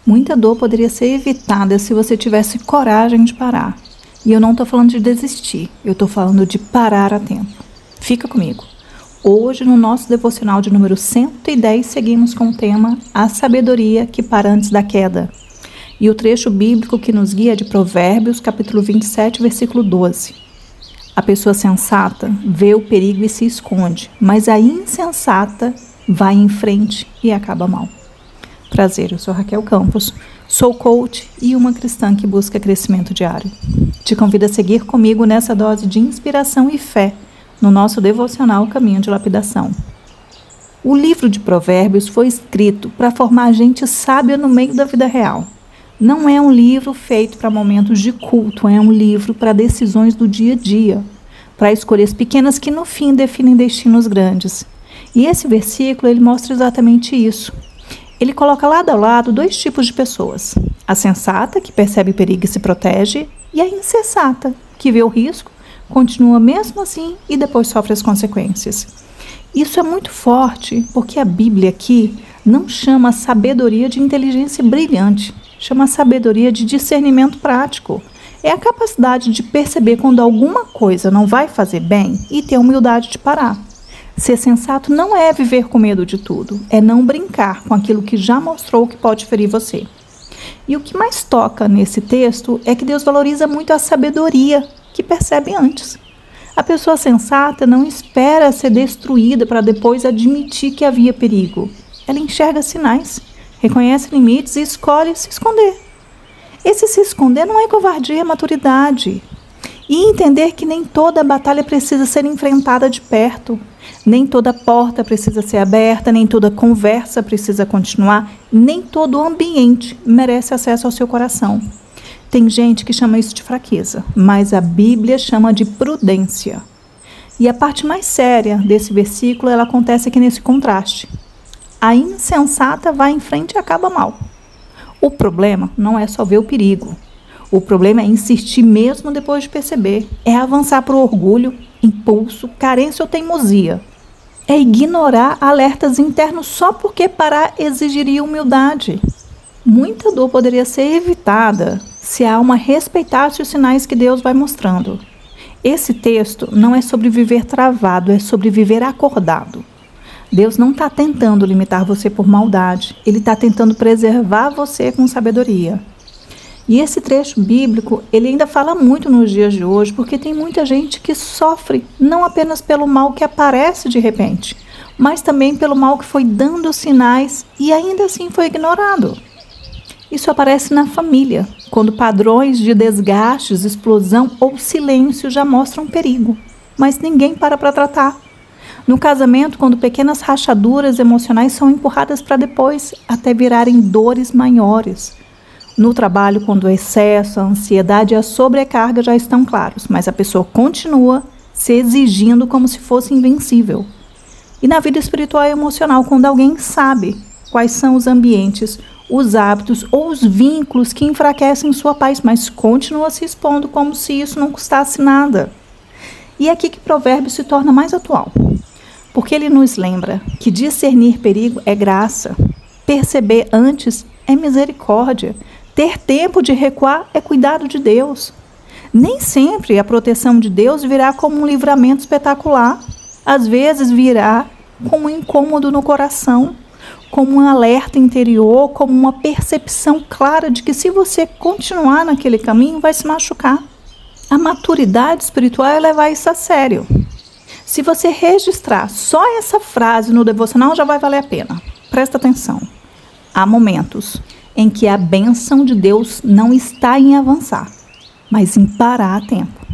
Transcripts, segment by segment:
Muita dor poderia ser evitada se você tivesse coragem de parar. E eu não estou falando de desistir, eu estou falando de parar a tempo. Fica comigo. Hoje, no nosso devocional de número 110, seguimos com o tema A Sabedoria que para antes da queda. E o trecho bíblico que nos guia é de Provérbios, capítulo 27, versículo 12. A pessoa sensata vê o perigo e se esconde, mas a insensata vai em frente e acaba mal. Prazer, eu sou Raquel Campos, sou coach e uma cristã que busca crescimento diário. Te convido a seguir comigo nessa dose de inspiração e fé no nosso devocional Caminho de Lapidação. O livro de Provérbios foi escrito para formar gente sábia no meio da vida real. Não é um livro feito para momentos de culto, é um livro para decisões do dia a dia, para escolhas pequenas que no fim definem destinos grandes. E esse versículo ele mostra exatamente isso. Ele coloca lado a lado dois tipos de pessoas: a sensata, que percebe o perigo e se protege, e a insensata, que vê o risco, continua mesmo assim e depois sofre as consequências. Isso é muito forte porque a Bíblia aqui não chama a sabedoria de inteligência brilhante, chama a sabedoria de discernimento prático. É a capacidade de perceber quando alguma coisa não vai fazer bem e ter a humildade de parar. Ser sensato não é viver com medo de tudo, é não brincar com aquilo que já mostrou que pode ferir você. E o que mais toca nesse texto é que Deus valoriza muito a sabedoria que percebe antes. A pessoa sensata não espera ser destruída para depois admitir que havia perigo. Ela enxerga sinais, reconhece limites e escolhe se esconder. Esse se esconder não é covardia, é maturidade. E entender que nem toda batalha precisa ser enfrentada de perto. Nem toda porta precisa ser aberta, nem toda conversa precisa continuar, nem todo ambiente merece acesso ao seu coração. Tem gente que chama isso de fraqueza, mas a Bíblia chama de prudência. E a parte mais séria desse versículo, ela acontece aqui nesse contraste. A insensata vai em frente e acaba mal. O problema não é só ver o perigo. O problema é insistir mesmo depois de perceber. É avançar para o orgulho, impulso, carência ou teimosia. É ignorar alertas internos só porque parar exigiria humildade. Muita dor poderia ser evitada se a alma respeitasse os sinais que Deus vai mostrando. Esse texto não é sobre viver travado, é sobre viver acordado. Deus não está tentando limitar você por maldade, Ele está tentando preservar você com sabedoria. E esse trecho bíblico, ele ainda fala muito nos dias de hoje, porque tem muita gente que sofre não apenas pelo mal que aparece de repente, mas também pelo mal que foi dando sinais e ainda assim foi ignorado. Isso aparece na família, quando padrões de desgastes, explosão ou silêncio já mostram perigo, mas ninguém para tratar. No casamento, quando pequenas rachaduras emocionais são empurradas para depois, até virarem dores maiores. No trabalho, quando o excesso, a ansiedade e a sobrecarga já estão claros, mas a pessoa continua se exigindo como se fosse invencível. E na vida espiritual e emocional, quando alguém sabe quais são os ambientes, os hábitos ou os vínculos que enfraquecem sua paz, mas continua se expondo como se isso não custasse nada. E é aqui que Provérbios se torna mais atual, porque ele nos lembra que discernir perigo é graça, perceber antes é misericórdia, ter tempo de recuar é cuidado de Deus. Nem sempre a proteção de Deus virá como um livramento espetacular. Às vezes virá como um incômodo no coração, como um alerta interior, como uma percepção clara de que se você continuar naquele caminho, vai se machucar. A maturidade espiritual é levar isso a sério. Se você registrar só essa frase no devocional, já vai valer a pena. Presta atenção. Há momentos em que a bênção de Deus não está em avançar, mas em parar a tempo.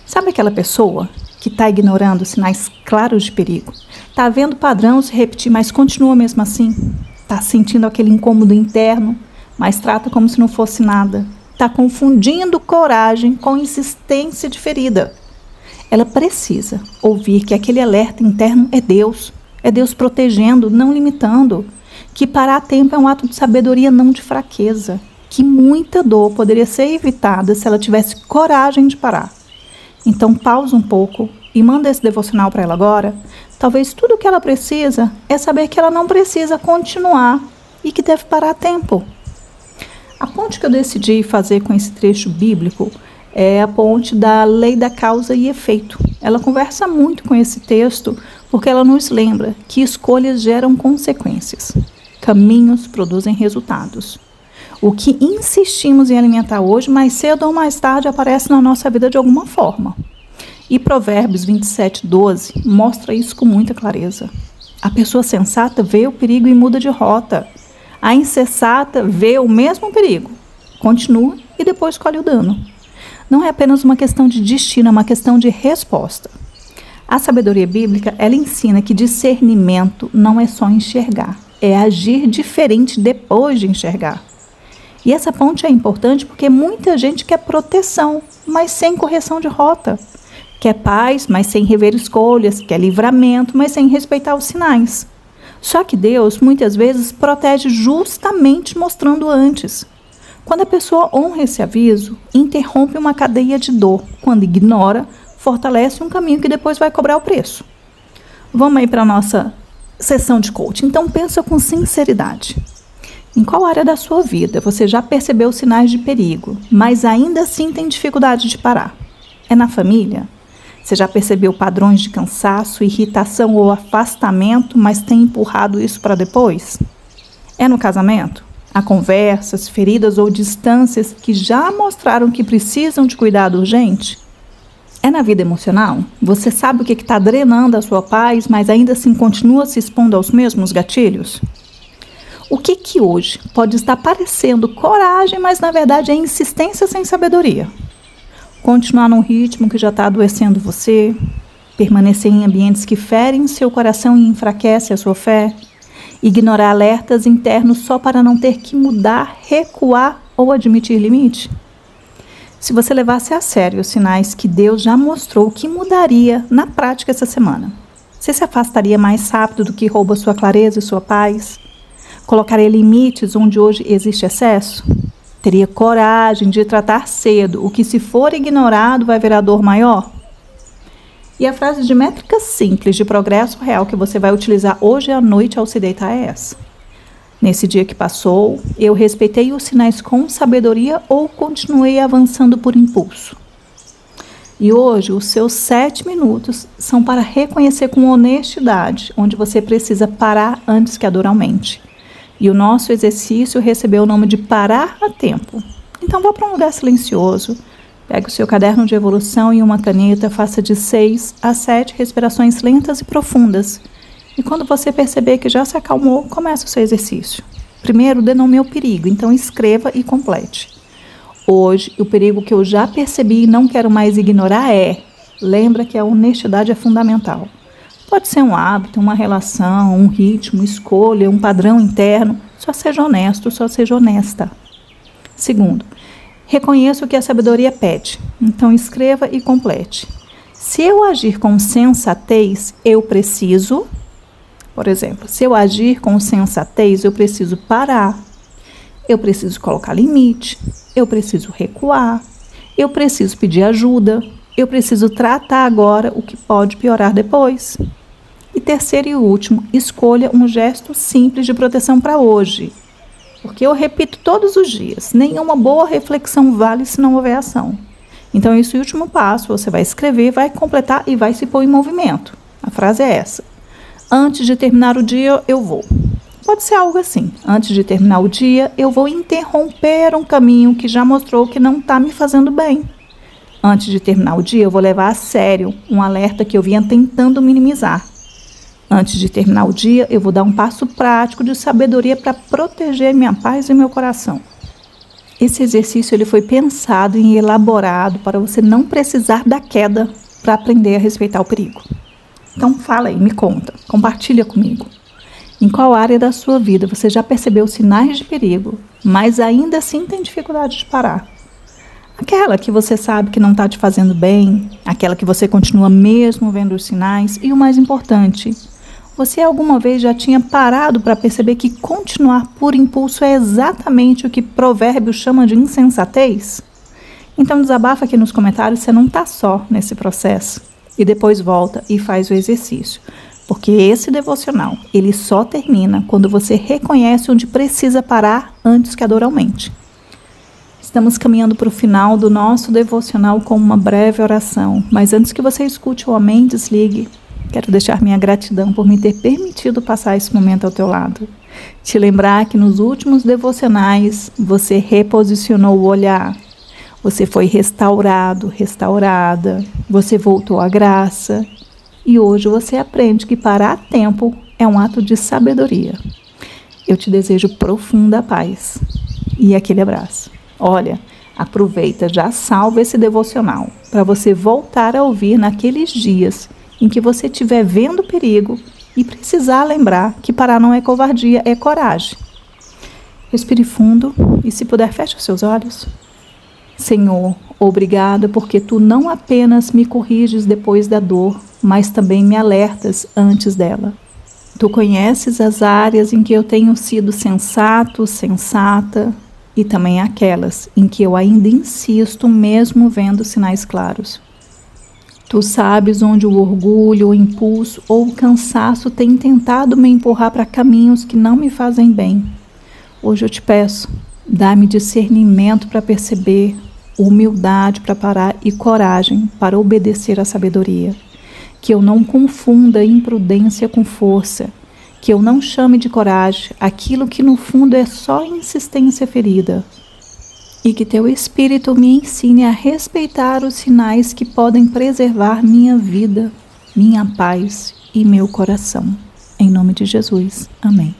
Sabe aquela pessoa que está ignorando sinais claros de perigo? Está vendo padrão se repetir, mas continua mesmo assim? Está sentindo aquele incômodo interno, mas trata como se não fosse nada? Está confundindo coragem com insistência de ferida? Ela precisa ouvir que aquele alerta interno é Deus protegendo, não limitando. Que parar a tempo é um ato de sabedoria, não de fraqueza. Que muita dor poderia ser evitada se ela tivesse coragem de parar. Então pausa um pouco e manda esse devocional para ela agora. Talvez tudo o que ela precisa é saber que ela não precisa continuar e que deve parar a tempo. A ponte que eu decidi fazer com esse trecho bíblico é a ponte da lei da causa e efeito. Ela conversa muito com esse texto porque ela nos lembra que escolhas geram consequências. Caminhos produzem resultados. O que insistimos em alimentar hoje, mais cedo ou mais tarde, aparece na nossa vida de alguma forma. E Provérbios 27:12 mostra isso com muita clareza. A pessoa sensata vê o perigo e muda de rota. A insensata vê o mesmo perigo, continua e depois colhe o dano. Não é apenas uma questão de destino, é uma questão de resposta. A sabedoria bíblica, ela ensina que discernimento não é só enxergar, é agir diferente depois de enxergar. E essa ponte é importante porque muita gente quer proteção, mas sem correção de rota. Quer paz, mas sem rever escolhas, quer livramento, mas sem respeitar os sinais. Só que Deus, muitas vezes, protege justamente mostrando antes. Quando a pessoa honra esse aviso, interrompe uma cadeia de dor. Quando ignora, fortalece um caminho que depois vai cobrar o preço. Vamos aí para a nossa sessão de coaching. Então pensa com sinceridade. Em qual área da sua vida você já percebeu sinais de perigo, mas ainda assim tem dificuldade de parar? É na família? Você já percebeu padrões de cansaço, irritação ou afastamento, mas tem empurrado isso para depois? É no casamento? Há conversas, feridas ou distâncias que já mostraram que precisam de cuidado urgente? É na vida emocional? Você sabe o que está drenando a sua paz, mas ainda assim continua se expondo aos mesmos gatilhos? O que hoje pode estar parecendo coragem, mas na verdade é insistência sem sabedoria? Continuar num ritmo que já está adoecendo você, permanecer em ambientes que ferem seu coração e enfraquecem a sua fé, ignorar alertas internos só para não ter que mudar, recuar ou admitir limite? Se você levasse a sério os sinais que Deus já mostrou que mudaria na prática essa semana, você se afastaria mais rápido do que rouba sua clareza e sua paz? Colocaria limites onde hoje existe excesso? Teria coragem de tratar cedo o que, se for ignorado, vai virar dor maior? E a frase de métrica simples de progresso real que você vai utilizar hoje à noite ao se deitar é essa: nesse dia que passou, eu respeitei os sinais com sabedoria ou continuei avançando por impulso? E hoje, os seus 7 minutos são para reconhecer com honestidade onde você precisa parar antes que a dor aumente. E o nosso exercício recebeu o nome de parar a tempo. Então vá para um lugar silencioso, pegue o seu caderno de evolução e uma caneta, faça de 6 a 7 respirações lentas e profundas. E quando você perceber que já se acalmou, comece o seu exercício. Primeiro, denome o perigo, então escreva e complete. Hoje, o perigo que eu já percebi e não quero mais ignorar lembra que a honestidade é fundamental. Pode ser um hábito, uma relação, um ritmo, escolha, um padrão interno. Só seja honesto, só seja honesta. Segundo, reconheça o que a sabedoria pede. Então escreva e complete. Se eu agir com sensatez, eu preciso... Por exemplo, se eu agir com sensatez, eu preciso parar. Eu preciso colocar limite. Eu preciso recuar. Eu preciso pedir ajuda. Eu preciso tratar agora o que pode piorar depois. E terceiro e último, escolha um gesto simples de proteção para hoje. Porque eu repito todos os dias, nenhuma boa reflexão vale se não houver ação. Então esse último passo você vai escrever, vai completar e vai se pôr em movimento. A frase é essa: antes de terminar o dia, eu vou. Pode ser algo assim: antes de terminar o dia, eu vou interromper um caminho que já mostrou que não está me fazendo bem. Antes de terminar o dia, eu vou levar a sério um alerta que eu vinha tentando minimizar. Antes de terminar o dia, eu vou dar um passo prático de sabedoria para proteger minha paz e meu coração. Esse exercício ele foi pensado e elaborado para você não precisar da queda para aprender a respeitar o perigo. Então fala aí, me conta, compartilha comigo. Em qual área da sua vida você já percebeu sinais de perigo, mas ainda assim tem dificuldade de parar? Aquela que você sabe que não está te fazendo bem, aquela que você continua mesmo vendo os sinais e o mais importante, você alguma vez já tinha parado para perceber que continuar por impulso é exatamente o que Provérbios chama de insensatez? Então desabafa aqui nos comentários, você não está só nesse processo. E depois volta e faz o exercício. Porque esse devocional, ele só termina quando você reconhece onde precisa parar antes que a dor aumente. Estamos caminhando para o final do nosso devocional com uma breve oração, mas antes que você escute o Amém, desligue. Quero deixar minha gratidão por me ter permitido passar esse momento ao teu lado. Te lembrar que nos últimos devocionais você reposicionou o olhar, você foi restaurado, restaurada, você voltou à graça e hoje você aprende que parar a tempo é um ato de sabedoria. Eu te desejo profunda paz e aquele abraço. Olha, aproveita, já salva esse devocional para você voltar a ouvir naqueles dias em que você estiver vendo perigo e precisar lembrar que parar não é covardia, é coragem. Respire fundo e, se puder, feche os seus olhos. Senhor, obrigada porque Tu não apenas me corriges depois da dor, mas também me alertas antes dela. Tu conheces as áreas em que eu tenho sido sensato, sensata, e também aquelas em que eu ainda insisto mesmo vendo sinais claros. Tu sabes onde o orgulho, o impulso ou o cansaço tem tentado me empurrar para caminhos que não me fazem bem. Hoje eu te peço, dá-me discernimento para perceber, humildade para parar e coragem para obedecer à sabedoria. Que eu não confunda imprudência com força, que eu não chame de coragem aquilo que no fundo é só insistência ferida. E que Teu Espírito me ensine a respeitar os sinais que podem preservar minha vida, minha paz e meu coração. Em nome de Jesus. Amém.